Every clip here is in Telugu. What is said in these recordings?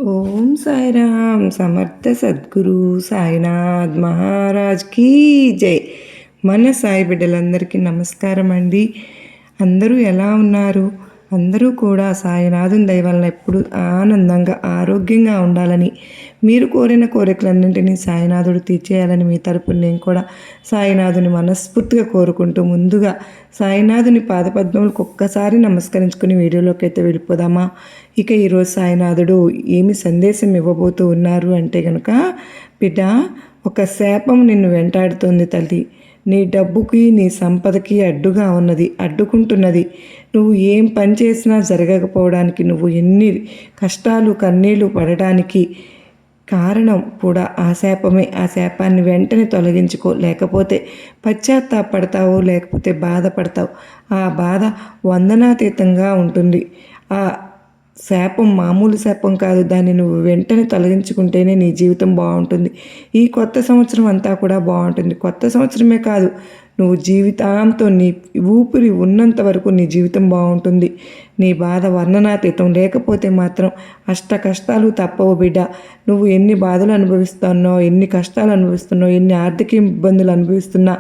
ఓం సాయిరామ్ సమర్థ సద్గురు సాయినాథ్ మహారాజ్ కీ జై. మన సాయి బిడ్డలందరికీ నమస్కారం అండి. అందరూ ఎలా ఉన్నారు? అందరూ కూడా సాయినాథుని దయ వలన ఎప్పుడు ఆనందంగా ఆరోగ్యంగా ఉండాలని, మీరు కోరిన కోరికలన్నింటినీ సాయినాథుడు తీర్చేయాలని మీ తరపున నేను కూడా సాయినాథుని మనస్ఫూర్తిగా కోరుకుంటూ ముందుగా సాయినాథుని పాదపద్మములకు ఒక్కసారి నమస్కరించుకుని వీడియోలోకి అయితే వెళ్ళిపోదామా. ఇక ఈరోజు సాయినాథుడు ఏమి సందేశం ఇవ్వబోతూ ఉన్నారు అంటే కనుక, బిడ్డ, ఒక శాపం నిన్ను వెంటాడుతోంది తల్లి. నీ డబ్బుకి నీ సంపదకి అడ్డుకుంటున్నది. నువ్వు ఏం పని చేసినా జరగకపోవడానికి, నువ్వు ఎన్ని కష్టాలు కన్నీళ్లు పడడానికి కారణం కూడా ఆ శాపమే. ఆ శాపాన్ని వెంటనే తొలగించుకో, లేకపోతే పశ్చాత్తాపడతావు, లేకపోతే బాధపడతావు. ఆ బాధ వందనాతీతంగా ఉంటుంది. ఆ శాపం మామూలు శాపం కాదు. దాన్ని నువ్వు వెంటనే తొలగించుకుంటేనే నీ జీవితం బాగుంటుంది. ఈ కొత్త సంవత్సరం అంతా కూడా బాగుంటుంది. కొత్త సంవత్సరమే కాదు, నువ్వు జీవితాంతో నీ ఊపిరి ఉన్నంత వరకు నీ జీవితం బాగుంటుంది. నీ బాధ వర్ణనాతీతం. లేకపోతే మాత్రం అష్ట కష్టాలు తప్పవు బిడ్డ. నువ్వు ఎన్ని బాధలు అనుభవిస్తున్నావు, ఎన్ని కష్టాలు అనుభవిస్తున్నావు, ఎన్ని ఆర్థిక ఇబ్బందులు అనుభవిస్తున్నా,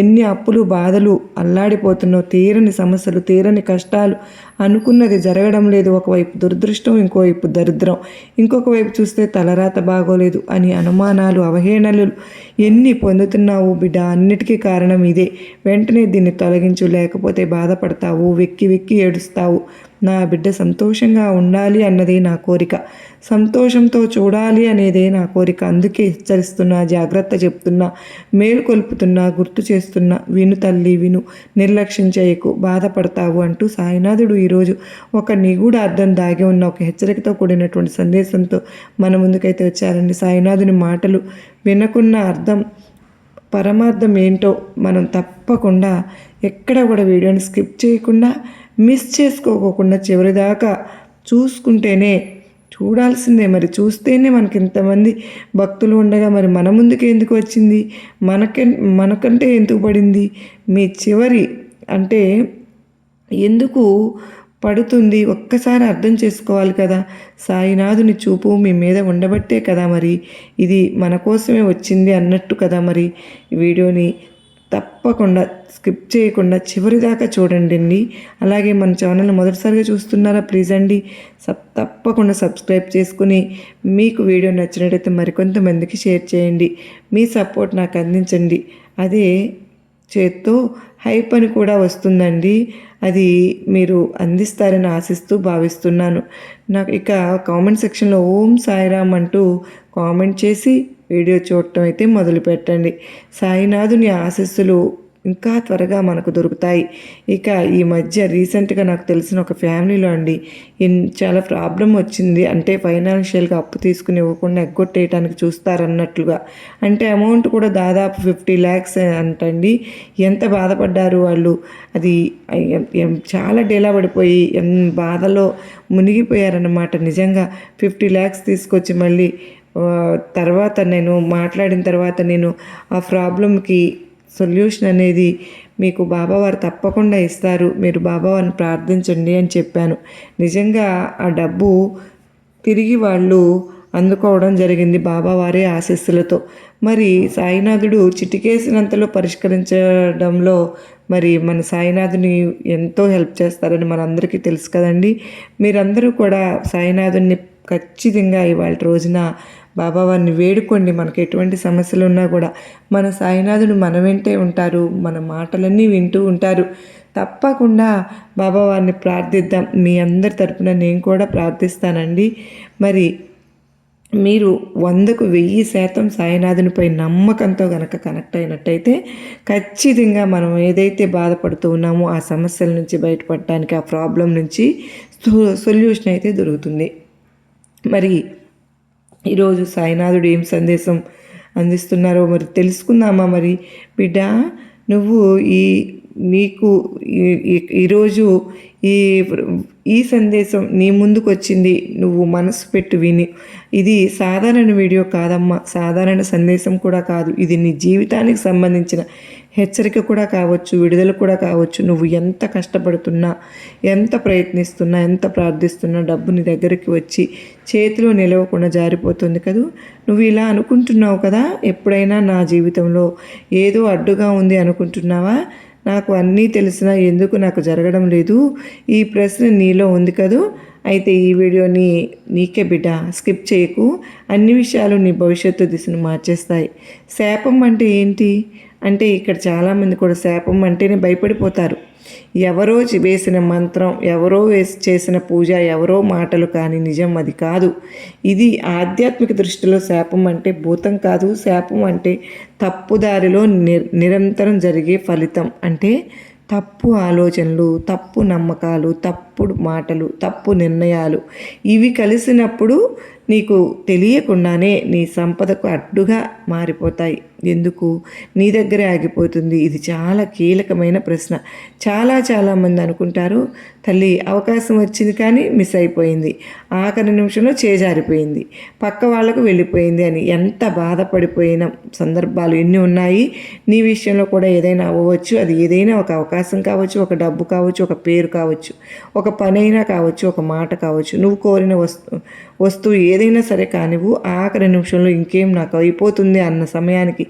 ఎన్ని అప్పులు బాధలు అల్లాడిపోతున్నావు, తీరని సమస్యలు, తీరని కష్టాలు, అనుకున్నది జరగడం లేదు. ఒకవైపు దురదృష్టం, ఇంకోవైపు దరిద్రం, ఇంకొక వైపు చూస్తే తలరాత బాగోలేదు అని అనుమానాలు, అవహేళనలు ఎన్ని పొందుతున్నావు బిడ్డ. అన్నిటికీ కారణం ఇదే. వెంటనే దీన్ని తొలగించు, లేకపోతే బాధపడతావు, వెక్కి వెక్కి ఏడుస్తావు. నా బిడ్డ సంతోషంగా ఉండాలి అన్నదే నా కోరిక, సంతోషంతో చూడాలి అనేదే నా కోరిక. అందుకే హెచ్చరిస్తున్నా, జాగ్రత్త చెప్తున్నా, మేలుకొల్పుతున్నా, గుర్తు చేస్తున్నా. విను తల్లి, విను, నిర్లక్ష్యం చేయకు, బాధపడతావు అంటూ సాయినాథుడు ఈరోజు ఒక నిగూఢ అర్థం దాగి ఉన్న ఒక హెచ్చరికతో కూడినటువంటి సందేశంతో మన ముందుకైతే వచ్చారండి. సాయినాథుని మాటలు వినకున్న అర్థం, పరమార్థం ఏంటో మనం తప్పకుండా ఎక్కడ కూడా వీడియోని స్కిప్ చేయకుండా, మిస్ చేసుకోకుండా చివరిదాకా చూసుకుంటేనే, చూడాల్సిందే మరి, చూస్తేనే మనకి ఇంతమంది భక్తులు ఉండగా మరి మన ముందుకు ఎందుకు వచ్చింది, మనకంటే ఎందుకు పడింది, మీ చివరి అంటే ఎందుకు పడుతుంది, ఒక్కసారి అర్థం చేసుకోవాలి కదా. సాయినాథుని చూపు మీ మీద ఉండబట్టే కదా మరి ఇది మన కోసమే వచ్చింది అన్నట్టు కదా. మరి ఈ వీడియోని తప్పకుండా స్కిప్ చేయకుండా చివరి దాకా చూడండి అండి. అలాగే మన ఛానల్ని మొదటిసారిగా చూస్తున్నారా, ప్లీజ్ అండి తప్పకుండా సబ్స్క్రైబ్ చేసుకుని, మీకు వీడియో నచ్చినట్టయితే మరికొంతమందికి షేర్ చేయండి. మీ సపోర్ట్ నాకు అందించండి. అదే చేత్తో హైప్ అని కూడా వస్తుందండి, అది మీరు అందిస్తారని ఆశిస్తూ భావిస్తున్నాను. నాకు ఇక కామెంట్ సెక్షన్లో ఓం సాయిరామ్ అంటూ కామెంట్ చేసి వీడియో చూడటం అయితే మొదలుపెట్టండి. సాయినాథుని ఆశీస్సులు ఇంకా త్వరగా మనకు దొరుకుతాయి. ఇక ఈ మధ్య రీసెంట్గా నాకు తెలిసిన ఒక ఫ్యామిలీలో అండి చాలా ప్రాబ్లం వచ్చింది. అంటే ఫైనాన్షియల్గా అప్పు తీసుకుని ఇవ్వకుండా ఎగ్గొట్టేయటానికి చూస్తారన్నట్లుగా. అంటే అమౌంట్ కూడా దాదాపు 50 lakhs అంటండి. ఎంత బాధపడ్డారు వాళ్ళు. అది చాలా డేలా పడిపోయి బాధలో మునిగిపోయారన్నమాట. నిజంగా 50 lakhs తీసుకొచ్చి మళ్ళీ తర్వాత నేను మాట్లాడిన తర్వాత నేను ఆ ప్రాబ్లంకి సొల్యూషన్ అనేది మీకు బాబావారు తప్పకుండా ఇస్తారు, మీరు బాబావారిని ప్రార్థించండి అని చెప్పాను. నిజంగా ఆ డబ్బు తిరిగి వాళ్ళు అందుకోవడం జరిగింది బాబావారి ఆశీస్సులతో. మరి సాయినాథుడు చిటికేసినంతలో పరిష్కరించడంలో మరి మన సాయినాథుని ఎంతో హెల్ప్ చేస్తారని మనందరికీ తెలుసు కదండి. మీరందరూ కూడా సాయినాథుని ఖచ్చితంగా ఇవాళ రోజున బాబావారిని వేడుకోండి. మనకు ఎటువంటి సమస్యలు ఉన్నా కూడా మన సాయినాథుడు మన వెంటే ఉంటారు, మన మాటలన్నీ వింటూ ఉంటారు. తప్పకుండా బాబావారిని ప్రార్థిద్దాం. మీ అందరి తరపున నేను కూడా ప్రార్థిస్తానండి. మరి మీరు 100కు 1000% సాయినాథునిపై నమ్మకంతో కనుక కనెక్ట్ అయినట్టయితే ఖచ్చితంగా మనం ఏదైతే బాధపడుతూ ఉన్నామో ఆ సమస్యల నుంచి బయటపడటానికి, ఆ ప్రాబ్లం నుంచి సొల్యూషన్ అయితే దొరుకుతుంది. మరి ఈరోజు సాయినాథుడు ఏం సందేశం అందిస్తున్నారో మరి తెలుసుకుందామా. మరి బిడ్డ, నువ్వు ఈ నీకు ఈరోజు ఈ ఈ సందేశం నీ ముందుకు వచ్చింది, నువ్వు మనసు పెట్టు విని. ఇది సాధారణ వీడియో కాదమ్మా, సాధారణ సందేశం కూడా కాదు. ఇది నీ జీవితానికి సంబంధించిన హెచ్చరిక కూడా కావచ్చు, విడుదల కూడా కావచ్చు. నువ్వు ఎంత కష్టపడుతున్నా, ఎంత ప్రయత్నిస్తున్నా, ఎంత ప్రార్థిస్తున్నా డబ్బు నీ దగ్గరికి వచ్చి చేతిలో నిలవకుండా జారిపోతుంది కదా. నువ్వు ఇలా అనుకుంటున్నావు కదా, ఎప్పుడైనా నా జీవితంలో ఏదో అడ్డుగా ఉంది అనుకుంటున్నావా? నాకు అన్నీ తెలిసినా ఎందుకు నాకు జరగడం లేదు? ఈ ప్రశ్న నీలో ఉంది కదూ. అయితే ఈ వీడియోని నీకే బిడ్డ, స్కిప్ చేయకు. అన్ని విషయాలు నీ భవిష్యత్తు దిశను మార్చేస్తాయి. శాపం అంటే ఏంటి అంటే, ఇక్కడ చాలామంది కూడా శాపం అంటేనే భయపడిపోతారు. ఎవరో వేసిన మంత్రం, ఎవరో చేసిన పూజ, ఎవరో మాటలు, కానీ నిజం అది కాదు. ఇది ఆధ్యాత్మిక దృష్టిలో శాపం అంటే భూతం కాదు. శాపం అంటే తప్పుదారిలో నిరంతరం జరిగే ఫలితం. అంటే తప్పు ఆలోచనలు, తప్పు నమ్మకాలు, తప్పుడు మాటలు, తప్పు నిర్ణయాలు, ఇవి కలిసినప్పుడు నీకు తెలియకుండానే నీ సంపదకు అడ్డుగా మారిపోతాయి. ఎందుకు? నీ దగ్గరే ఆగిపోతుంది. ఇది చాలా కీలకమైన ప్రశ్న. చాలామంది అనుకుంటారు, తల్లి అవకాశం వచ్చింది కానీ మిస్ అయిపోయింది, ఆఖరి నిమిషంలో చేజారిపోయింది, పక్క వాళ్ళకు వెళ్ళిపోయింది అని. ఎంత బాధపడిపోయిన సందర్భాలు ఎన్ని ఉన్నాయి. నీ విషయంలో కూడా ఏదైనా అవ్వవచ్చు. అది ఏదైనా ఒక అవకాశం కావచ్చు, ఒక డబ్బు కావచ్చు, ఒక పేరు కావచ్చు, ఒక పని అయినా కావచ్చు, ఒక మాట కావచ్చు, నువ్వు కోరిన వస్తువు ఏదైనా సరే కానివ్వు. ఆఖరి నిమిషంలో ఇంకేం నాకు అయిపోతుంది అన్న సమయానికి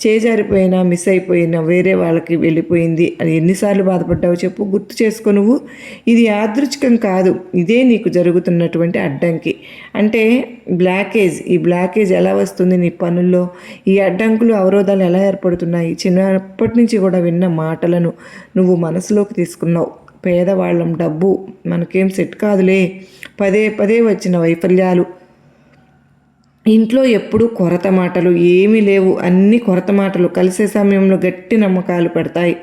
చేజారిపోయినా, మిస్ అయిపోయినా, వేరే వాళ్ళకి వెళ్ళిపోయింది అని ఎన్నిసార్లు బాధపడ్డావు చెప్పు. గుర్తు చేసుకో నువ్వు. ఇది యాదృచ్ఛికం కాదు, ఇదే నీకు జరుగుతున్నటువంటి అడ్డంకి. అంటే బ్లాకేజ్. ఈ బ్లాకేజ్ ఎలా వస్తుంది నీ పనుల్లో? ఈ అడ్డంకులు, అవరోధాలు ఎలా ఏర్పడుతున్నాయి? చిన్నప్పటి నుంచి కూడా విన్న మాటలను నువ్వు మనసులోకి తీసుకున్నావు. పేదవాళ్ళం, డబ్బు మనకేం సెట్ కాదులే, పదే వచ్చిన వైఫల్యాలు, ఇంట్లో ఎప్పుడూ కొరత మాటలు, ఏమీ లేవు, అన్ని కొరత మాటలు, కలిసే సమయంలో గట్టి నమ్మకాలు పెడతాయి.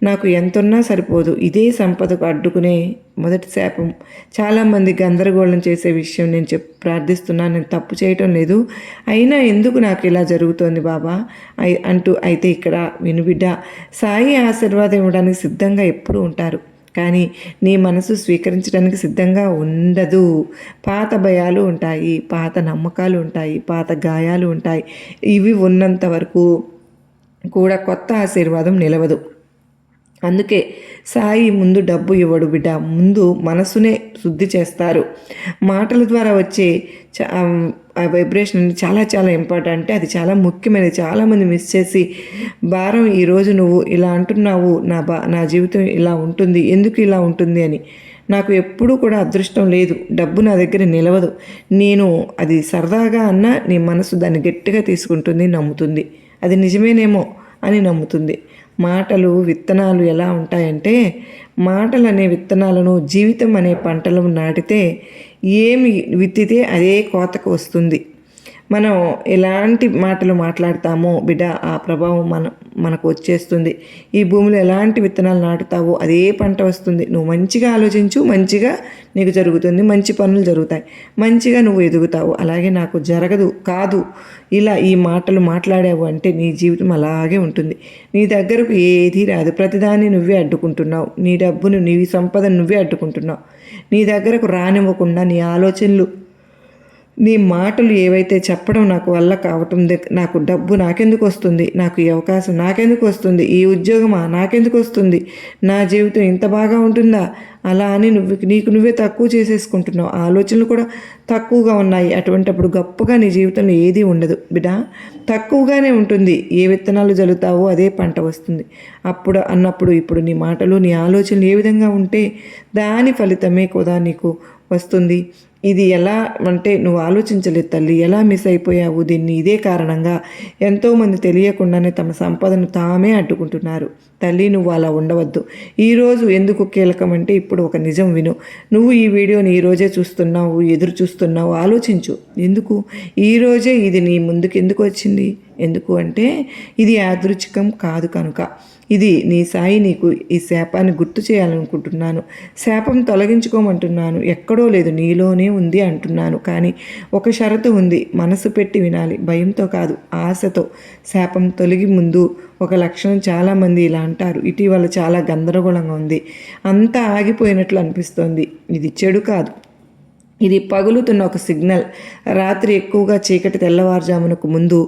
నాకు ఎంతున్నా సరిపోదు. ఇదే సంపదకు అడ్డుకునే మొదటి శాపం. చాలామంది గందరగోళం చేసే విషయం నేను ప్రార్థిస్తున్నాను, నేను తప్పు చేయటం లేదు, అయినా ఎందుకు నాకు ఇలా జరుగుతోంది బాబా అయితే ఇక్కడ వినుబిడ్డ, సాయి ఆశీర్వాదం ఇవ్వడానికి సిద్ధంగా ఎప్పుడూ ఉంటారు, కానీ నీ మనసు స్వీకరించడానికి సిద్ధంగా ఉండదు. పాత భయాలు ఉంటాయి, పాత నమ్మకాలు ఉంటాయి, పాత గాయాలు ఉంటాయి. ఇవి ఉన్నంత వరకు కూడా కొత్త ఆశీర్వాదం నిలవదు. అందుకే సాయి ముందు డబ్బు ఇవ్వడు బిడ్డ, ముందు మనసునే శుద్ధి చేస్తారు. మాటల ద్వారా వచ్చే వైబ్రేషన్ చాలా ఇంపార్టెంట్. అది చాలా ముఖ్యమైనది. చాలామంది మిస్ చేసి భారం, ఈరోజు నువ్వు ఇలా అంటున్నావు, నా జీవితం ఇలా ఉంటుంది, ఎందుకు ఇలా ఉంటుంది అని. నాకు ఎప్పుడూ కూడా అదృష్టం లేదు, డబ్బు నా దగ్గర నిలవదు. నేను అది సరదాగా అన్నా నీ మనసు దాన్ని గట్టిగా తీసుకుంటుంది, నమ్ముతుంది. అది నిజమేనేమో అని నమ్ముతుంది. మాటలు విత్తనాలు ఎలా ఉంటాయంటే, మాటలు అనే విత్తనాలను జీవితం అనే పంటలు నాటితే ఏమి విత్తితే అదే కోతకు వస్తుంది. మనం ఎలాంటి మాటలు మాట్లాడతామో బిడ్డ, ఆ ప్రభావం మనకు వచ్చేస్తుంది. ఈ భూమిలో ఎలాంటి విత్తనాలు నాటుతావో అదే పంట వస్తుంది. నువ్వు మంచిగా ఆలోచించు, మంచిగా నీకు జరుగుతుంది, మంచి పనులు జరుగుతాయి, మంచిగా నువ్వు ఎదుగుతావు. అలాగే నాకు జరగదు కాదు ఇలా ఈ మాటలు మాట్లాడావు అంటే నీ జీవితం అలాగే ఉంటుంది. నీ దగ్గరకు ఏది రాదు, ప్రతిదాన్ని నువ్వే అడ్డుకుంటున్నావు. నీ డబ్బును, నీ సంపదను నువ్వే అడ్డుకుంటున్నావు. నీ దగ్గరకు రానివ్వకుండా నీ ఆలోచనలు, నీ మాటలు ఏవైతే చెప్పడం నాకు వల్ల కావటం, నాకు డబ్బు నాకెందుకు వస్తుంది, నాకు ఈ అవకాశం నాకెందుకు వస్తుంది, ఈ ఉద్యోగమా నాకెందుకు వస్తుంది, నా జీవితం ఇంత బాగా ఉంటుందా, అలా అని నీకు నువ్వే తక్కువ చేసేసుకుంటున్నావు. ఆలోచనలు కూడా తక్కువగా ఉన్నాయి. అటువంటిప్పుడు గొప్పగా నీ జీవితంలో ఏదీ ఉండదు బిడ్డ, తక్కువగానే ఉంటుంది. ఏ విత్తనాలు జల్లుతావో అదే పంట వస్తుంది. అన్నప్పుడు ఇప్పుడు నీ మాటలు, నీ ఆలోచనలు ఏ విధంగా ఉంటే దాని ఫలితమే కూడా నీకు వస్తుంది. ఇది ఎలా అంటే నువ్వు ఆలోచించలేదు తల్లి, ఎలా మిస్ అయిపోయావు దీన్ని. ఇదే కారణంగా ఎంతోమంది తెలియకుండానే తమ సంపదను తామే అడ్డుకుంటున్నారు. తల్లి, నువ్వు అలా ఉండవద్దు. ఈరోజు ఎందుకు కీలకం అంటే, ఇప్పుడు ఒక నిజం విను. నువ్వు ఈ వీడియోని ఈరోజే చూస్తున్నావు, ఎదురు చూస్తున్నావు, ఆలోచించు. ఎందుకు ఈరోజే ఇది నీ ముందుకు ఎందుకు వచ్చింది? ఎందుకు అంటే ఇది యాదృచ్ఛికం కాదు కనుక. ఇది నీ సాయి నీకు ఈ శాపాన్ని గుర్తు చేయాలనుకుంటున్నాను. శాపం తొలగించుకోమంటున్నాను. ఎక్కడో లేదు, నీలోనే ఉంది అంటున్నాను. కానీ ఒక షరతు ఉంది, మనసు పెట్టి వినాలి, భయంతో కాదు, ఆశతో. శాపం తొలగి ముందు ఒక లక్షణం చాలామంది ఇలా అంటారు, ఇటీవల చాలా గందరగోళంగా ఉంది, అంతా ఆగిపోయినట్లు అనిపిస్తోంది. ఇది చెడు కాదు, ఇది పగులుతున్న ఒక సిగ్నల్. రాత్రి ఎక్కువగా చీకటి, తెల్లవారుజామునకు ముందు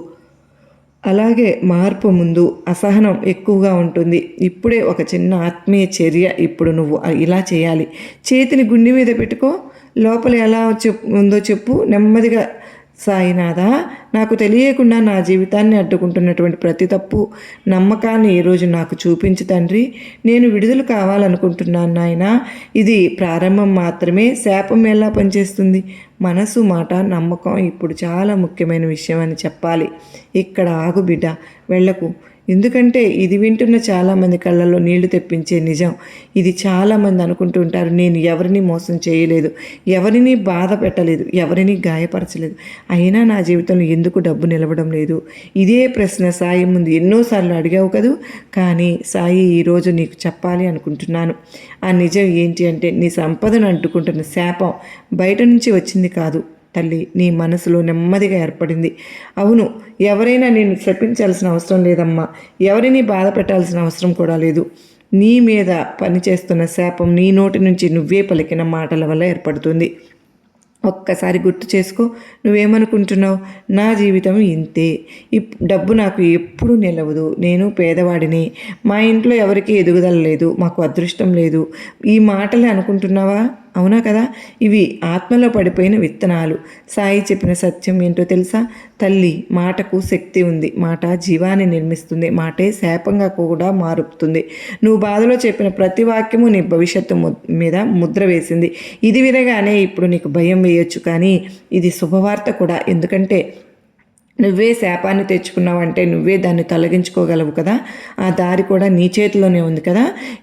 అలాగే మార్పు ముందు అసహనం ఎక్కువగా ఉంటుంది. ఇప్పుడే ఒక చిన్న ఆత్మీయ చర్య. ఇప్పుడు నువ్వు ఇలా చేయాలి. చేతిని గుండె మీద పెట్టుకో. లోపల ఎలా ఉందో చెప్పు నెమ్మదిగా. సాయినాథా, నాకు తెలియకుండా నా జీవితాన్ని అడ్డుకుంటున్నటువంటి ప్రతి తప్పు, నమ్మకాన్ని ఈరోజు నాకు చూపించు తండ్రి. నేను విడుదల కావాలనుకుంటున్నాను నాయనా. ఇది ప్రారంభం మాత్రమే. శాపం ఎలా పనిచేస్తుంది? మనసు, మాట, నమ్మకం ఇప్పుడు చాలా ముఖ్యమైన విషయం అని చెప్పాలి. ఇక్కడ ఆగు బిడ్డ, వెళ్ళకు. ఎందుకంటే ఇది వింటున్న చాలామంది కళ్ళల్లో నీళ్లు తెప్పించే నిజం. ఇది చాలామంది అనుకుంటూ ఉంటారు, నేను ఎవరిని మోసం చేయలేదు, ఎవరిని బాధ పెట్టలేదు, ఎవరిని గాయపరచలేదు, అయినా నా జీవితంలో ఎందుకు డబ్బు నిలవడం లేదు? ఇదే ప్రశ్న సాయి ముందు ఎన్నోసార్లు అడిగావు కదూ. కానీ సాయి ఈరోజు నీకు చెప్పాలి అనుకుంటున్నాను. ఆ నిజం ఏంటి అంటే, నీ సంపదను అడ్డుకుంటున్న శాపం బయట నుంచి వచ్చింది కాదు తల్లి, నీ మనసులో నెమ్మదిగా ఏర్పడింది. అవును, ఎవరైనా నేను శపించాల్సిన అవసరం లేదమ్మా, ఎవరిని బాధ పెట్టాల్సిన అవసరం కూడా లేదు. నీ మీద పనిచేస్తున్న శాపం నీ నోటి నుంచి నువ్వే పలికిన మాటల వల్ల ఏర్పడుతుంది. ఒక్కసారి గుర్తు చేసుకో, నువ్వేమనుకుంటున్నావు? నా జీవితం ఇంతే, డబ్బు నాకు ఎప్పుడూ నిలవదు, నేను పేదవాడిని, మా ఇంట్లో ఎవరికీ ఎదుగుదల లేదు, మాకు అదృష్టం లేదు, ఈ మాటలే అనుకుంటున్నావా? అవునా కదా? ఇవి ఆత్మలో పడిపోయిన విత్తనాలు. సాయి చెప్పిన సత్యం ఏంటో తెలుసా? తల్లి, మాటకు శక్తి ఉంది. మాట జీవాన్ని నిర్మిస్తుంది. మాటే శాపంగా కూడా మారుతుంది. నువ్వు బాధలో చెప్పిన ప్రతి వాక్యము నీ భవిష్యత్తు మీద ముద్ర వేసింది. ఇది వినగానే ఇప్పుడు నీకు భయం వేయొచ్చు, కానీ ఇది శుభవార్త కూడా. ఎందుకంటే నువ్వే శాపాన్ని తెచ్చుకున్నావంటే నువ్వే దాన్ని తొలగించుకోగలవు కదా. ఆ దారి కూడా నీ చేతిలోనే ఉంది కదా.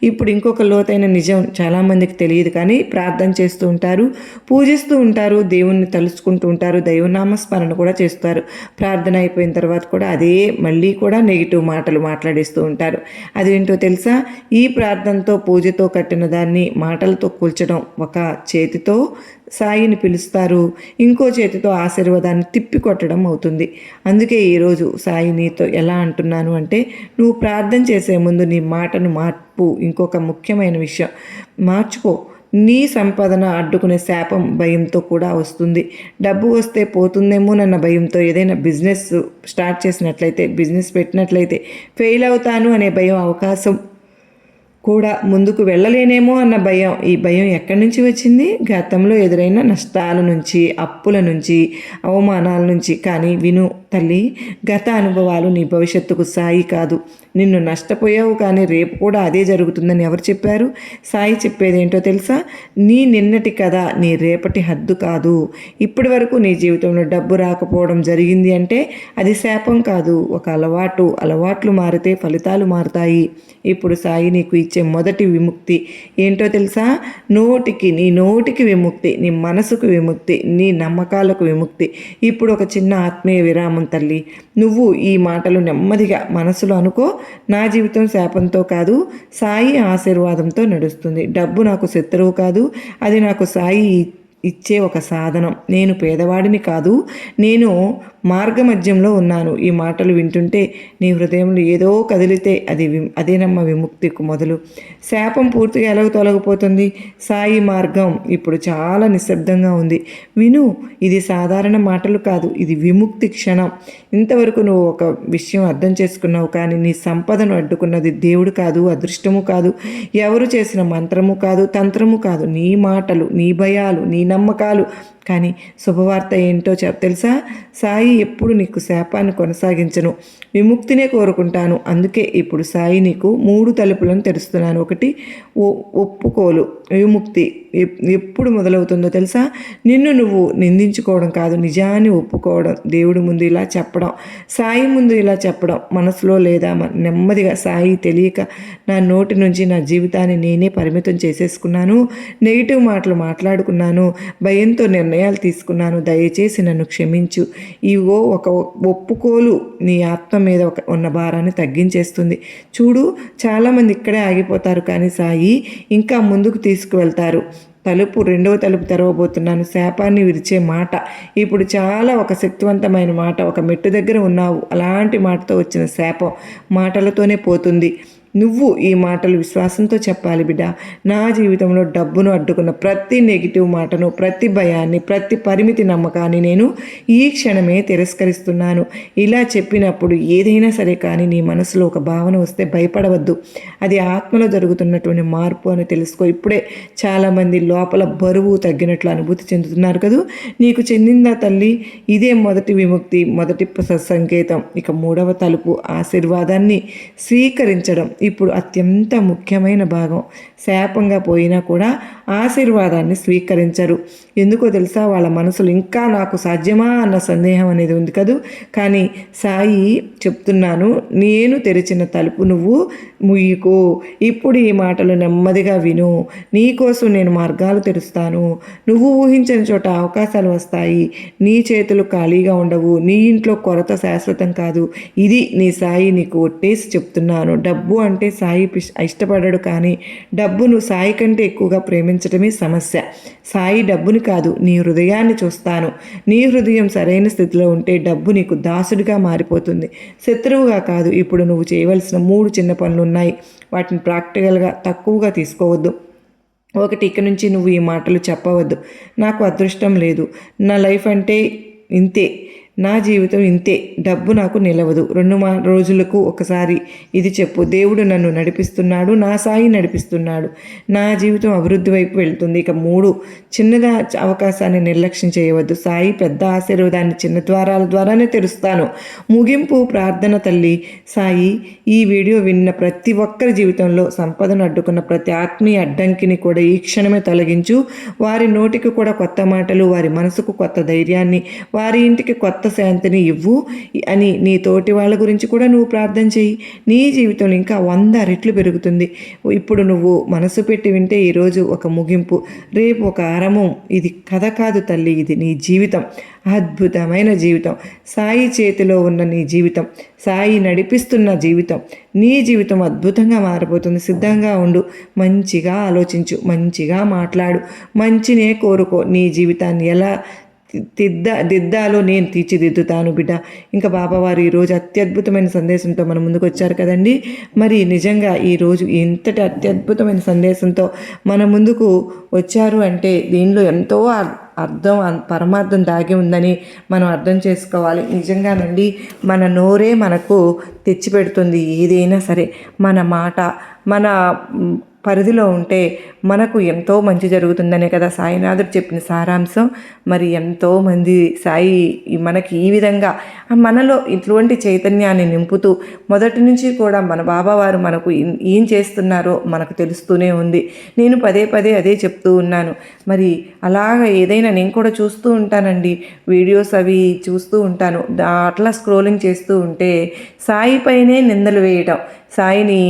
ఇప్పుడు ఇంకొక లోతైన నిజం చాలామందికి తెలియదు, కానీ ప్రార్థన చేస్తూ ఉంటారు, పూజిస్తూ ఉంటారు, దేవుణ్ణి తలుచుకుంటూ ఉంటారు, దైవనామస్మరణ కూడా చేస్తారు. ప్రార్థన అయిపోయిన తర్వాత కూడా అదే మళ్ళీ కూడా నెగిటివ్ మాటలు మాట్లాడేస్తూ ఉంటారు. అదేంటో తెలుసా? ఈ ప్రార్థనతో, పూజతో కట్టిన దాన్ని మాటలతో కూల్చడం. ఒక చేతితో సాయిని పిలుస్తారు, ఇంకో చేతితో ఆశీర్వాదాన్ని తిప్పికొట్టడం అవుతుంది. అందుకే ఈరోజు సాయి నీతో ఎలా అంటున్నాను అంటే, నువ్వు ప్రార్థన చేసే ముందు నీ మాటను మార్పు. ఇంకొక ముఖ్యమైన విషయం మార్చుకో. నీ సంపాదన అడ్డుకునే శాపం భయంతో కూడా వస్తుంది. డబ్బు వస్తే పోతుందేమోనన్న భయంతో ఏదైనా బిజినెస్ స్టార్ట్ చేసినట్లయితే, బిజినెస్ పెట్టినట్లయితే ఫెయిల్ అవుతాను అనే భయం, అవకాశం కూడా ముందుకు వెళ్ళలేనేమో అన్న భయం. ఈ భయం ఎక్కడి నుంచి వచ్చింది? గతంలో ఎదురైన నష్టాల నుంచి, అప్పుల నుంచి, అవమానాల నుంచి. కానీ విను తల్లి, గత అనుభవాలు నీ భవిష్యత్తుకు సాయి కాదు. నిన్ను నష్టపోయావు, కానీ రేపు కూడా అదే జరుగుతుందని ఎవరు చెప్పారు? సాయి చెప్పేది ఏంటో తెలుసా? నీ నిన్నటి కథ నీ రేపటి హద్దు కాదు. ఇప్పటి వరకు నీ జీవితంలో డబ్బు రాకపోవడం జరిగింది అంటే అది శాపం కాదు, ఒక అలవాటు. అలవాట్లు మారితే ఫలితాలు మారుతాయి. ఇప్పుడు సాయి నీకు ఇచ్చే మొదటి విముక్తి ఏంటో తెలుసా? నీ నోటికి విముక్తి, నీ మనసుకు విముక్తి, నీ నమ్మకాలకు విముక్తి. ఇప్పుడు ఒక చిన్న ఆత్మీయ విరామం తల్లి. నువ్వు ఈ మాటలు నెమ్మదిగా మనసులో అనుకో. నా జీవితం శాపంతో కాదు, సాయి ఆశీర్వాదంతో నడుస్తుంది. డబ్బు నాకు శత్రువు కాదు, అది నాకు సాయి ఇచ్చే ఒక సాధనం. నేను పేదవాడిని కాదు, నేను మార్గమధ్యంలో ఉన్నాను. ఈ మాటలు వింటుంటే నీ హృదయంలో ఏదో కదిలితే అదేనమ్మ విముక్తికి మొదలు. శాపం పూర్తిగా ఎలా తొలగిపోతుంది? సాయి మార్గం ఇప్పుడు చాలా నిశ్శబ్దంగా ఉంది. విను, ఇది సాధారణ మాటలు కాదు, ఇది విముక్తి క్షణం. ఇంతవరకు నువ్వు ఒక విషయం అర్థం చేసుకున్నావు, కానీ నీ సంపదను అడ్డుకున్నది దేవుడు కాదు, అదృష్టము కాదు, ఎవరు చేసిన మంత్రము కాదు, తంత్రము కాదు, నీ మాటలు, నీ భయాలు, నీ నమ్మకాలు. కానీ శుభవార్త ఏంటో తెలుసా? సాయి ఎప్పుడు నీకు శాపాన్ని కొనసాగించను, విముక్తినే కోరుకుంటాను. అందుకే ఇప్పుడు సాయి నీకు 3 తలుపులను తెరుస్తున్నాను. ఒకటి ఒప్పుకోలు, విముక్తి. ఎప్పుడు మొదలవుతుందో తెలుసా? నిన్ను నువ్వు నిందించుకోవడం కాదు, నిజాన్ని ఒప్పుకోవడం, దేవుడి ముందు ఇలా చెప్పడం, సాయి ముందు ఇలా చెప్పడం. మనసులో లేదా నెమ్మదిగా సాయి తెలియక నా నోటి నుంచి నా జీవితాన్ని నేనే పరిమితం చేసేసుకున్నాను, నెగిటివ్ మాటలు మాట్లాడుకున్నాను, భయంతో నిర్ణయాలు తీసుకున్నాను, దయచేసి నన్ను క్షమించు. ఇవో ఒక ఒప్పుకోలు నీ ఆత్మ మీద ఉన్న భారాన్ని తగ్గించేస్తుంది. చూడు, చాలామంది ఇక్కడే ఆగిపోతారు, కానీ సాయి ఇంకా ముందుకు తీసుకువెళ్తారు. రెండవ తలుపు తెరవబోతున్నాను. శాపాన్ని విరిచే మాట ఇప్పుడు చాలా ఒక శక్తివంతమైన మాట. ఒక మెట్టు దగ్గర ఉన్నావు, అలాంటి మాటతో వచ్చిన శాపం మాటలతోనే పోతుంది. నువ్వు ఈ మాటలు విశ్వాసంతో చెప్పాలి బిడ్డ. నా జీవితంలో డబ్బును అడ్డుకున్న ప్రతి నెగిటివ్ మాటను, ప్రతి భయాన్ని, ప్రతి పరిమితి నమ్మకాన్ని నేను ఈ క్షణమే తిరస్కరిస్తున్నాను. ఇలా చెప్పినప్పుడు ఏదైనా సరే కానీ నీ మనసులో ఒక భావన వస్తే భయపడవద్దు. అది ఆత్మలో జరుగుతున్నటువంటి మార్పు అని తెలుసుకో. ఇప్పుడే చాలామంది లోపల బరువు తగ్గినట్లు అనుభూతి చెందుతున్నారు కదూ. నీకు చెందిందా తల్లి? ఇదే మొదటి విముక్తి, మొదటి సంకేతం. ఇక మూడవ తలుపు ఆశీర్వాదాన్ని స్వీకరించడం. ఇప్పుడు అత్యంత ముఖ్యమైన భాగం. శాపంగా పోయినా కూడా ఆశీర్వాదాన్ని స్వీకరించరు. ఎందుకో తెలుసా? వాళ్ళ మనసులు ఇంకా నాకు సాధ్యమా అన్న సందేహం అనేది ఉంది కదూ. కానీ సాయి చెప్తున్నాను, నేను తెరిచిన తలుపు నువ్వు ముయ్యకు. ఇప్పుడు ఈ మాటలు నెమ్మదిగా విను. నీకోసం నేను మార్గాలు తెరుస్తాను. నువ్వు ఊహించని చోట అవకాశాలు వస్తాయి. నీ చేతులు ఖాళీగా ఉండవు. నీ ఇంట్లో కొరత శాశ్వతం కాదు. ఇది నీ సాయి నీకు ఒట్టేసి చెప్తున్నాను. డబ్బు అంటే సాయి ఇష్టపడడు, కానీ డబ్బును సాయి కంటే ఎక్కువగా ప్రేమించడమే సమస్య. సాయి డబ్బుని కాదు, నీ హృదయాన్ని చూస్తాను. నీ హృదయం సరైన స్థితిలో ఉంటే డబ్బు నీకు దాసుడిగా మారిపోతుంది, శత్రువుగా కాదు. ఇప్పుడు నువ్వు చేయవలసిన 3 చిన్న పనులు ఉన్నాయి. వాటిని ప్రాక్టికల్గా తక్కువగా తీసుకోవద్దు. ఒకటి, ఇక నుంచి నువ్వు ఈ మాటలు చెప్పవద్దు. నాకు అదృష్టం లేదు, నా లైఫ్ అంటే ఇంతే, నా జీవితం ఇంతే, డబ్బు నాకు నిలవదు. 2 రోజులకు ఒకసారి ఇది చెప్పు. దేవుడు నన్ను నడిపిస్తున్నాడు, నా సాయి నడిపిస్తున్నాడు, నా జీవితం అభివృద్ధి వైపు వెళ్తుంది. ఇక 3, చిన్నగా అవకాశాన్ని నిర్లక్ష్యం చేయవద్దు. సాయి పెద్ద ఆశీర్వాదాన్ని చిన్న ద్వారాల ద్వారానే తెరుస్తాను. ముగింపు ప్రార్థన. తల్లి సాయి, ఈ వీడియో విన్న ప్రతి ఒక్కరి జీవితంలో సంపదను అడ్డుకున్న ప్రతి ఆత్మీయ అడ్డంకిని కూడా ఈ క్షణమే తొలగించు. వారి నోటికి కూడా కొత్త మాటలు, వారి మనసుకు కొత్త ధైర్యాన్ని, వారి ఇంటికి కొత్త శాంతిని ఇవ్వు అని నీ తోటి వాళ్ళ గురించి కూడా నువ్వు ప్రార్థన చేయి. నీ జీవితంలో ఇంకా 100 రెట్లు పెరుగుతుంది. ఇప్పుడు నువ్వు మనసు పెట్టి వింటే ఈరోజు ఒక ముగింపు, రేపు ఒక ఆరంభం. ఇది కథ కాదు తల్లి, ఇది నీ జీవితం, అద్భుతమైన జీవితం. సాయి చేతిలో ఉన్న నీ జీవితం, సాయి నడిపిస్తున్న జీవితం. నీ జీవితం అద్భుతంగా మారిపోతుంది. సిద్ధంగా ఉండు. మంచిగా ఆలోచించు, మంచిగా మాట్లాడు, మంచినే కోరుకో. నీ జీవితాన్ని ఎలా దిద్దాలో నేను తీర్చిదిద్దుతాను బిడ్డ. ఇంకా బాబావారు ఈరోజు అత్యద్భుతమైన సందేశంతో మన ముందుకు వచ్చారు కదండి. మరి నిజంగా ఈరోజు ఇంతటి అత్యద్భుతమైన సందేశంతో మన ముందుకు వచ్చారు అంటే దీనిలో ఎంతో పరమార్థం దాగి ఉందని మనం అర్థం చేసుకోవాలి. నిజంగానండి, మన నోరే మనకు తెచ్చిపెడుతుంది ఏదైనా సరే. మన మాట మన పరిధిలో ఉంటే మనకు ఎంతో మంచి జరుగుతుందనే కదా సాయినాథుడు చెప్పిన సారాంశం. మరి ఎంతోమంది సాయి మనకి ఈ విధంగా మనలో ఇటువంటి చైతన్యాన్ని నింపుతూ మొదటి నుంచి కూడా మన బాబావారు మనకు ఏం చేస్తున్నారో మనకు తెలుస్తూనే ఉంది. నేను పదే పదే అదే చెప్తూ ఉన్నాను. మరి అలాగ ఏదైనా నేను కూడా చూస్తూ ఉంటానండి, వీడియోస్ అవి చూస్తూ ఉంటాను. అట్లా స్క్రోలింగ్ చేస్తూ ఉంటే సాయి పైనే నిందలు వేయడం, సాయిని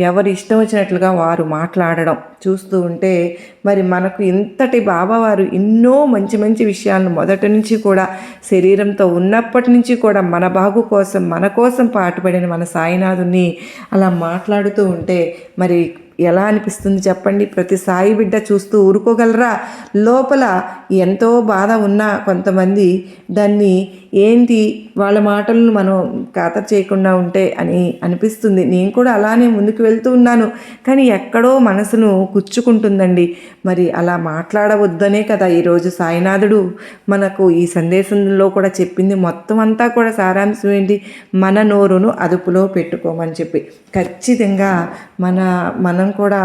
ఎవరు ఇష్టం వచ్చినట్లుగా వారు మాట్లాడడం చూస్తూ ఉంటే మరి మనకు ఇంతటి బాబావారు ఎన్నో మంచి మంచి విషయాలను మొదటి నుంచి కూడా శరీరంతో ఉన్నప్పటి నుంచి కూడా మన బాగు కోసం మన కోసం పాటుపడిన మన సాయినాథుని అలా మాట్లాడుతూ ఉంటే మరి ఎలా అనిపిస్తుంది చెప్పండి? ప్రతి సాయి బిడ్డ చూస్తూ ఊరుకోగలరా? లోపల ఎంతో బాధ ఉన్నా కొంతమంది దాన్ని ఏంటి వాళ్ళ మాటలను మనం ఖాతరు చేయకుండా ఉంటే అని అనిపిస్తుంది. నేను కూడా అలానే ముందుకు వెళ్తూ ఉన్నాను, కానీ ఎక్కడో మనసును గుచ్చుకుంటుందండి. మరి అలా మాట్లాడవద్దనే కదా ఈరోజు సాయినాథుడు మనకు ఈ సందేశంలో కూడా చెప్పింది. మొత్తం అంతా కూడా సారాంశం ఏంటి? మన నోరును అదుపులో పెట్టుకోమని చెప్పి. ఖచ్చితంగా మనం కూడా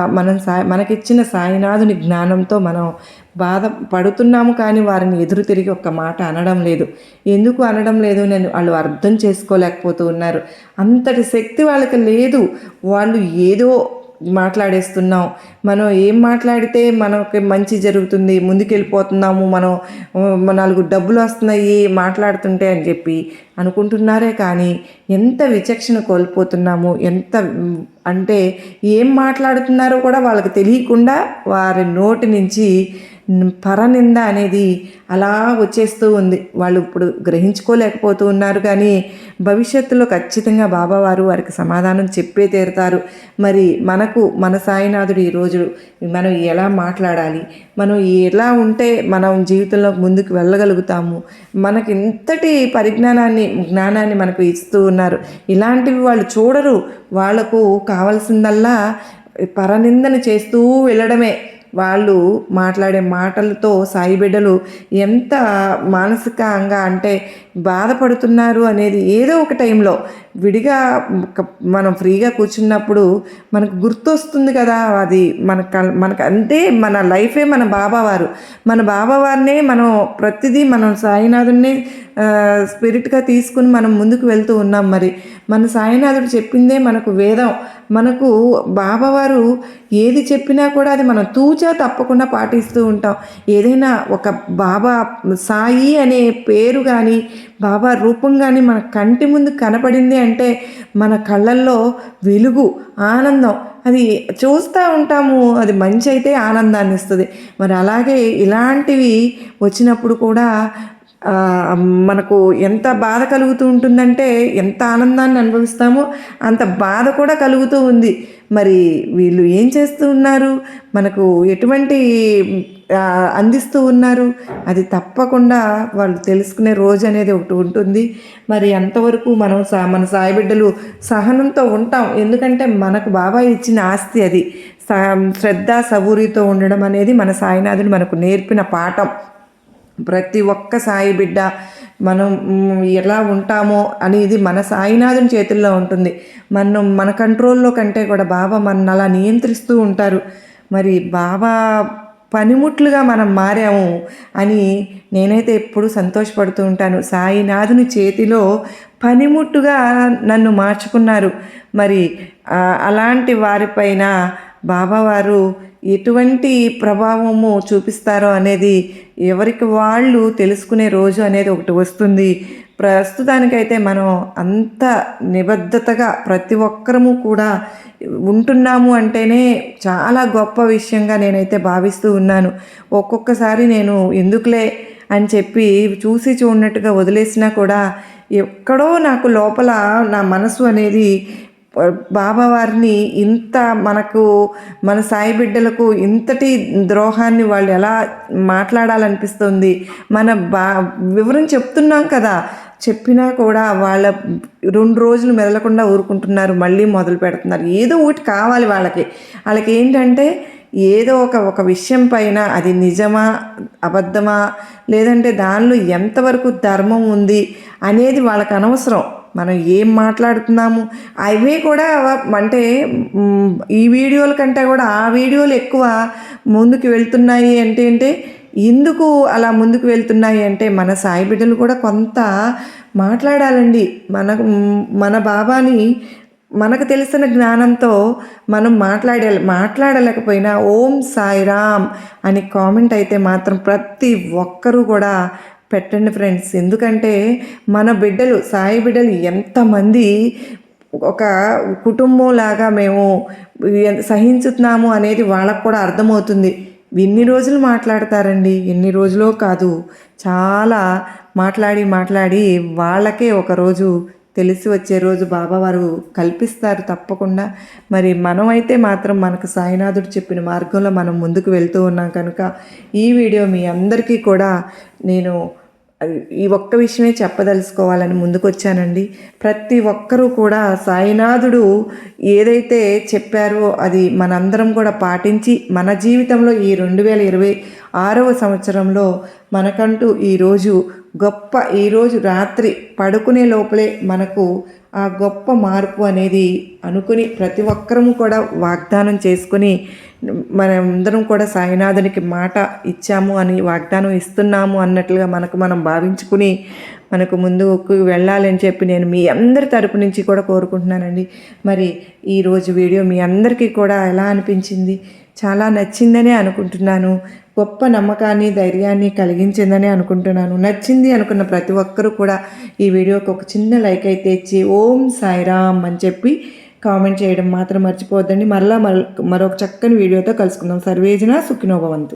మనకిచ్చిన సాయినాథుని జ్ఞానంతో మనం బాధపడుతున్నాము, కానీ వారిని ఎదురు తిరిగి ఒక్క మాట అనడం లేదు. ఎందుకు అనడం లేదు? వాళ్ళు అర్థం చేసుకోలేకపోతూ ఉన్నారు. అంతటి శక్తి వాళ్ళకి లేదు. వాళ్ళు ఏదో మాట్లాడేస్తున్నాం. మనం ఏం మాట్లాడితే మనకి మంచి జరుగుతుంది, ముందుకెళ్ళిపోతున్నాము, మనం నలుగురు డబ్బులు వస్తున్నాయి మాట్లాడుతుంటే అని చెప్పి అనుకుంటున్నారే కానీ ఎంత విచక్షణ కోల్పోతున్నాము, ఎంత అంటే ఏం మాట్లాడుతున్నారో కూడా వాళ్ళకి తెలియకుండా వారి నోటి నుంచి పరనింద అనేది అలా వచ్చేస్తూ ఉంది. వాళ్ళు ఇప్పుడు గ్రహించుకోలేకపోతూ ఉన్నారు, కానీ భవిష్యత్తులో ఖచ్చితంగా బాబావారు వారికి సమాధానం చెప్పే తీరుతారు. మరి మనకు మన సాయినాథుడు ఈరోజు మనం ఎలా మాట్లాడాలి, మనం ఎలా ఉంటే మనం జీవితంలో ముందుకు వెళ్ళగలుగుతాము, మనకి ఇంతటి జ్ఞానాన్ని మనకు ఇస్తూ ఉన్నారు. ఇలాంటివి వాళ్ళు చూడరు. వాళ్లకు కావలసిందల్లా పరనిందని చేస్తూ వెళ్ళడమే. వాళ్ళు మాట్లాడే మాటలతో సాయి బిడ్డలు ఎంత మానసికంగా అంటే బాధపడుతున్నారు అనేది ఏదో ఒక టైంలో విడిగా మనం ఫ్రీగా కూర్చున్నప్పుడు మనకు గుర్తొస్తుంది కదా. అది మనకు అంటే మన లైఫే మన బాబావారినే మనం ప్రతిదీ మనం సాయినాథుడిని స్పిరిట్గా తీసుకుని మనం ముందుకు వెళ్తూ ఉన్నాం. మరి మన సాయినాథుడు చెప్పిందే మనకు వేదం. మనకు బాబావారు ఏది చెప్పినా కూడా అది మనం తూచా తప్పకుండా పాటిస్తూ ఉంటాం. ఏదైనా ఒక బాబా సాయి అనే పేరు కానీ బాబా రూపం కానీ మన కంటి ముందు కనపడింది అంటే మన కళ్ళల్లో వెలుగు, ఆనందం అది చూస్తూ ఉంటాము. అది మంచి అయితే ఆనందాన్ని ఇస్తుంది. మరి అలాగే ఇలాంటివి వచ్చినప్పుడు కూడా మనకు ఎంత బాధ కలుగుతూ ఉంటుందంటే ఎంత ఆనందాన్ని అనుభవిస్తామో అంత బాధ కూడా కలుగుతూ ఉంది. మరి వీళ్ళు ఏం చేస్తూ ఉన్నారు, మనకు ఎటువంటి అందిస్తూ ఉన్నారు, అది తప్పకుండా వాళ్ళు తెలుసుకునే రోజు అనేది ఒకటి ఉంటుంది. మరి అంతవరకు మనం మన సాయి బిడ్డలు సహనంతో ఉంటాం. ఎందుకంటే మనకు బాబా ఇచ్చిన ఆస్తి అది. శ్రద్ధ సబూరితో ఉండడం అనేది మన సాయినాథుడు మనకు నేర్పిన పాఠం. ప్రతి ఒక్క సాయి బిడ్డ మనం ఎలా ఉంటామో అనేది మన సాయినాథుని చేతుల్లో ఉంటుంది. మన కంట్రోల్లో కంటే కూడా బాబా మనల్ని అలా నియంత్రిస్తూ ఉంటారు. మరి బాబా పనిముట్లుగా మనం మారాము అని నేనైతే ఎప్పుడూ సంతోషపడుతూ ఉంటాను. సాయినాథుని చేతిలో పనిముట్టుగా నన్ను మార్చుకున్నారు. మరి అలాంటి వారిపైన బాబావారు ఎటువంటి ప్రభావము చూపిస్తారో అనేది ఎవరికి వాళ్ళు తెలుసుకునే రోజు అనేది ఒకటి వస్తుంది. ప్రస్తుతానికైతే మనం అంత నిబద్ధతగా ప్రతి ఒక్కరము కూడా ఉంటున్నాము అంటేనే చాలా గొప్ప విషయంగా నేనైతే భావిస్తూ ఉన్నాను. ఒక్కొక్కసారి నేను ఎందుకులే అని చెప్పి చూసి చూడనట్టుగా వదిలేసినా కూడా ఎక్కడో నాకు లోపల నా మనసు అనేది బాబావారిని ఇంత మన సాయి బిడ్డలకు ఇంతటి ద్రోహాన్ని వాళ్ళు ఎలా మాట్లాడాలనిపిస్తుంది. వివరం చెప్తున్నాం కదా, చెప్పినా కూడా వాళ్ళ 2 రోజులు మెదలకుండా ఊరుకుంటున్నారు, మళ్ళీ మొదలు పెడుతున్నారు. ఏదో ఒకటి కావాలి వాళ్ళకి ఏంటంటే ఏదో ఒక విషయం పైన అది నిజమా అబద్ధమా లేదంటే దానిలో ఎంతవరకు ధర్మం ఉంది అనేది వాళ్ళకి అనవసరం. మనం ఏం మాట్లాడుతున్నాము అవే కూడా అంటే ఈ వీడియోల కంటే కూడా ఆ వీడియోలు ఎక్కువ ముందుకు వెళ్తున్నాయి. అంటే ఎందుకు అలా ముందుకు వెళ్తున్నాయి అంటే మన సాయి బిడ్డలు కూడా కొంత మాట్లాడాలండి. మన బాబాని మనకు తెలిసిన జ్ఞానంతో మనం మాట్లాడలేకపోయినా ఓం సాయిరామ్ అని కామెంట్ అయితే మాత్రం ప్రతి ఒక్కరూ కూడా పెట్టండి ఫ్రెండ్స్. ఎందుకంటే మన బిడ్డలు సాయి బిడ్డలు ఎంతమంది ఒక కుటుంబంలాగా మేము సహించుతున్నాము అనేది వాళ్ళకు కూడా అర్థమవుతుంది. ఎన్ని రోజులు మాట్లాడతారండి, ఎన్ని రోజులో కాదు, చాలా మాట్లాడి వాళ్ళకే ఒకరోజు తెలిసి వచ్చే రోజు బాబావారు కల్పిస్తారు తప్పకుండా. మరి మనమైతే మాత్రం మనకు సాయినాథుడు చెప్పిన మార్గంలో మనం ముందుకు వెళ్తూ ఉన్నాం కనుక ఈ వీడియో మీ అందరికీ కూడా నేను ఈ ఒక్క విషయమే చెప్పదలుచుకోవాలని ముందుకు వచ్చానండి. ప్రతి ఒక్కరూ కూడా సాయినాథుడు ఏదైతే చెప్పారో అది మనందరం కూడా పాటించి మన జీవితంలో ఈ 2026వ సంవత్సరంలో మనకంటూ ఈరోజు రాత్రి పడుకునే లోపలే మనకు ఆ గొప్ప మార్పు అనేది అనుకుని ప్రతి ఒక్కరము కూడా వాగ్దానం చేసుకుని మనందరం కూడా సాయినాథునికి మాట ఇచ్చాము అని వాగ్దానం ఇస్తున్నాము అన్నట్లుగా మనం భావించుకుని మనకు ముందుకు వెళ్ళాలని చెప్పి నేను మీ అందరి తరపు నుంచి కూడా కోరుకుంటున్నానండి. మరి ఈరోజు వీడియో మీ అందరికీ కూడా ఎలా అనిపించింది? చాలా నచ్చిందనే అనుకుంటున్నాను. గొప్ప నమ్మకాన్ని, ధైర్యాన్ని కలిగించిందని అనుకుంటున్నాను. నచ్చింది అనుకున్న ప్రతి ఒక్కరూ కూడా ఈ వీడియోకి ఒక చిన్న లైక్ అయితే ఇచ్చి ఓం సాయిరామ్ అని చెప్పి కామెంట్ చేయడం మాత్రం మర్చిపోవద్దండి. మరొక చక్కని వీడియోతో కలుసుకుందాం. సర్వేజన సుఖినో భవంతు.